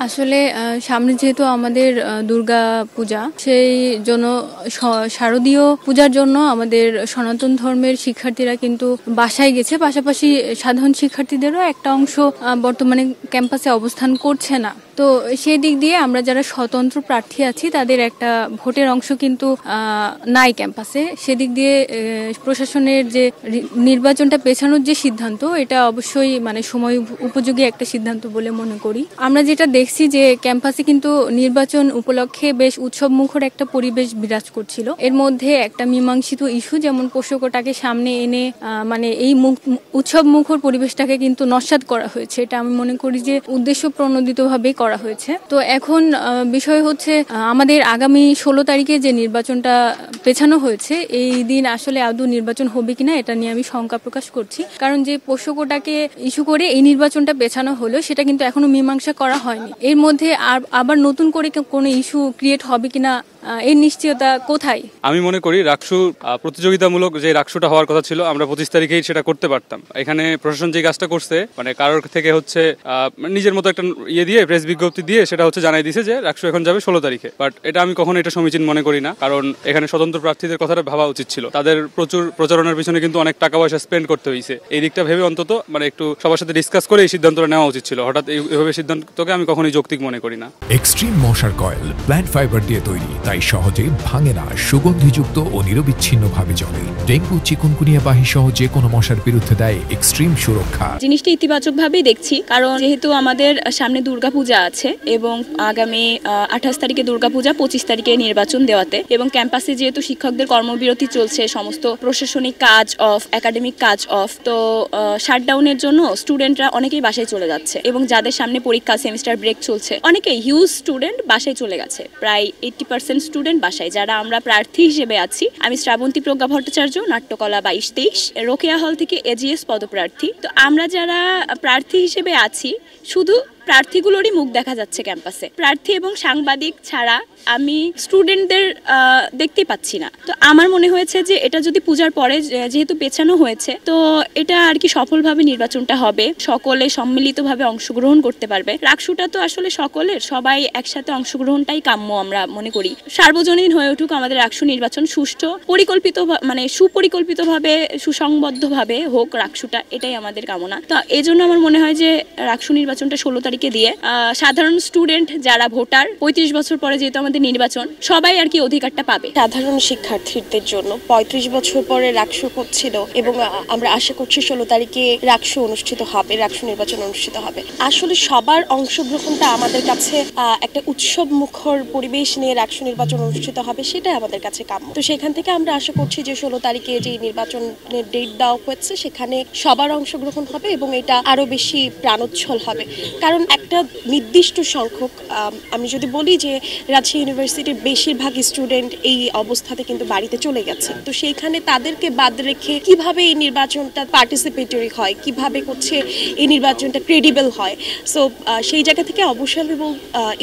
আসলে সামনে যেহেতু আমাদের দুর্গা পূজা, সেই জন্য শারদীয় পূজার জন্য আমাদের সনাতন ধর্মের শিক্ষার্থীরা কিন্তু বাসায় গেছে, পাশাপাশি সাধারণ শিক্ষার্থীদেরও একটা অংশ বর্তমানে ক্যাম্পাসে অবস্থান করছে না। তো সেই দিক দিয়ে আমরা যারা স্বতন্ত্র প্রার্থী আছি তাদের একটা ভোটের অংশ কিন্তু নাই ক্যাম্পাসে। সেদিক দিয়ে প্রশাসনের যে নির্বাচনটা পেছানোর যে সিদ্ধান্ত, এটা অবশ্যই মানে সময় উপযোগী একটা সিদ্ধান্ত বলে মনে করি। আমরা যেটা দেখছি যে ক্যাম্পাসে কিন্তু নির্বাচন উপলক্ষে বেশ উৎসব মুখর একটা পরিবেশ বিরাজ করছিল। এর মধ্যে একটা মীমাংসিত ইস্যু যেমন পোষ্যকটাকে সামনে এনে মানে এই উৎসব মুখর পরিবেশটাকে কিন্তু নস্যাৎ করা হয়েছে। এটা আমি মনে করি যে উদ্দেশ্য প্রণোদিতভাবেই করা হয়েছে। তো এখন বিষয় হচ্ছে আমাদের আগামী 16 তারিখে যে নির্বাচনটা পেছানো হয়েছে, এই দিন আসলে আদৌ নির্বাচন হবে কিনা এটা নিয়ে আমি শঙ্কা প্রকাশ করছি। কারণ যে পোষ্যকটাকে ইস্যু করে এই নির্বাচনটা পেছানো হলো, সেটা কিন্তু এখনো মীমাংসা করা হয়নি। এর মধ্যে আবার নতুন করে কোনো ইস্যু ক্রিয়েট হবে কিনা এর নিশ্চয়তা কোথায়? আমি মনে করি রাকসু প্রতিযোগিতামূলক যে রাকসুটা হওয়ার কথা ছিল, আমরা 25 তারিখেই সেটা করতে পারতাম। এখানে প্রশাসন যে কাজটা করছে, মানে কারোর থেকে হচ্ছে নিজের মতো একটা দিয়ে প্রেস বিজ্ঞপ্তি দিয়ে সেটা হচ্ছে জানাই দিয়েছে যে রাকসু এখন যাবে 16 তারিখে। বাট এটা আমি কখনো এটা সমীচীন মনে করি না, কারণ এখানে স্বতন্ত্র প্রার্থীদের কথাটা ভাবা উচিত ছিল। তাদের প্রচুর প্রচারণার পিছনে কিন্তু অনেক টাকা পয়সা স্পেন্ড করতে হয়েছে। এই দিকটা ভেবে অন্তত মানে একটু সবার সাথে ডিসকাস করে এই সিদ্ধান্তটা নেওয়া উচিত ছিল। হঠাৎ এইভাবে সিদ্ধান্তকে আমি কখনোই যৌক্তিক মনে করি না। এক্সট্রিম মশার কয়েল প্ল্যান্ট ফাইবার দিয়ে তৈরি, তাই সহজে ভাঙে না, সুগন্ধিযুক্ত ও নিরবিচ্ছিন্নভাবে জ্বলে। ডেঙ্গু, চিকুনগুনিয়া বাহি সহ যে কোনো মশার বিরুদ্ধে দেয় এক্সট্রিম সুরক্ষা। জিনিসটা ইতিবাচক ভাবেই দেখছি, কারণ যেহেতু আমাদের সামনে দুর্গাপূজা আছে এবং আগামী 28 তারিখে দুর্গাপূজা, 25 তারিখে নির্বাচন দেওয়াতে, এবং ক্যাম্পাসে যেহেতু শিক্ষকদের কর্মবিরতি চলছে, সমস্ত প্রশাসনিক কাজ অফ, একাডেমিক কাজ অফ, তো শাটডাউনের জন্য স্টুডেন্টরা অনেকেই বাসায় চলে যাচ্ছে এবং যাদের সামনে পরীক্ষা, সেমিস্টার ব্রেক চলছে, অনেকেই হিউজ স্টুডেন্ট বাসায় চলে গেছে। প্রায় 80% স্টুডেন্ট বাসায়। যারা আমরা প্রার্থী হিসেবে আছি, আমি শ্রাবন্তী প্রজ্ঞা ভট্টাচার্য, নাট্যকলা 22-23, রোকেয়া হল থেকে এজিএস পদপ্রার্থী। তো আমরা যারা প্রার্থী হিসেবে আছি, শুধু প্রার্থীগুলোরই মুখ দেখা যাচ্ছে ক্যাম্পাসে। প্রার্থী এবং সাংবাদিক ছাড়া আমি স্টুডেন্টদের দেখতে পাচ্ছি না। তো আমার মনে হয়েছে যে এটা যদি পূজার পরে যেহেতু পেছানো হয়েছে, তো এটা আর কি সফলভাবে নির্বাচনটা হবে, সকলে সম্মিলিতভাবে অংশগ্রহণ করতে পারবে। রাকসুটা তো আসলে সকলের, সবাই একসাথে অংশগ্রহণটাই কাম্য আমরা মনে করি। সার্বজনীন হয়ে উঠুক আমাদের রাকসু নির্বাচন, সুষ্ঠু পরিকল্পিত, মানে সুপরিকল্পিতভাবে, সুসংবদ্ধভাবে হোক রাকসুটা, এটাই আমাদের কামনা। তো এই জন্য আমার মনে হয় যে রাকসু নির্বাচনটা 16 তারিখে দিয়ে সাধারণ স্টুডেন্ট যারা ভোটার, 35 বছর পরে যেহেতু আমাদের নির্বাচন, সবাই আর কি অধিকারটা পাবে। সাধারণ শিক্ষার্থীদের জন্য 35 বছর পরে রাকসু হচ্ছিল এবং আমরা আশা করছি 16 তারিখে রাকসু অনুষ্ঠিত হবে, রাকসু নির্বাচন অনুষ্ঠিত হবে। আসলে সবার অংশগ্রহণটা আমাদের কাছে একটা উৎসব মুখর পরিবেশ নিয়ে রাকসু নির্বাচন অনুষ্ঠিত হবে, সেটাই আমাদের কাছে কাম্য। তো সেখান থেকে আমরা আশা করছি যে 16 তারিখে যে নির্বাচনের ডেট দেওয়া হয়েছে, সেখানে সবার অংশগ্রহণ হবে এবং এটা আরো বেশি প্রাণোচ্ছল হবে। কারণ একটা নির্দিষ্ট সংখ্যক, আমি যদি বলি যে রাজশাহী ইউনিভার্সিটির বেশিরভাগ স্টুডেন্ট এই অবস্থাতে কিন্তু বাড়িতে চলে গেছে, তো সেইখানে তাদেরকে বাদ রেখে কিভাবে এই নির্বাচনটা পার্টিসিপেটরি হয়, কিভাবে হচ্ছে এই নির্বাচনটা ক্রেডিবল হয়, সো সেই জায়গা থেকে অবশ্যই আমি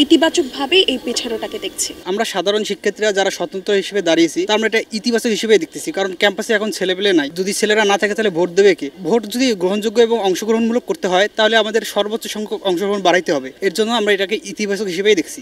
ইতিবাচকভাবে এই পেছানোটাকে দেখছি। আমরা সাধারণ শিক্ষার্থীরা যারা স্বতন্ত্র হিসেবে দাঁড়িয়েছি, তা আমরা এটা ইতিবাচক হিসেবে দেখতেছি। কারণ ক্যাম্পাসে এখন ছেলেপেলে নাই, যদি ছেলেরা না থাকে তাহলে ভোট দেবে কে? ভোট যদি গ্রহণযোগ্য এবং অংশগ্রহণমূলক করতে হয়, তাহলে আমাদের সর্বোচ্চ সংখ্যক অংশগ্রহণ বাড়াইতে হবে। এর জন্য আমরা এটাকে ইতিবাচক হিসেবেই দেখছি।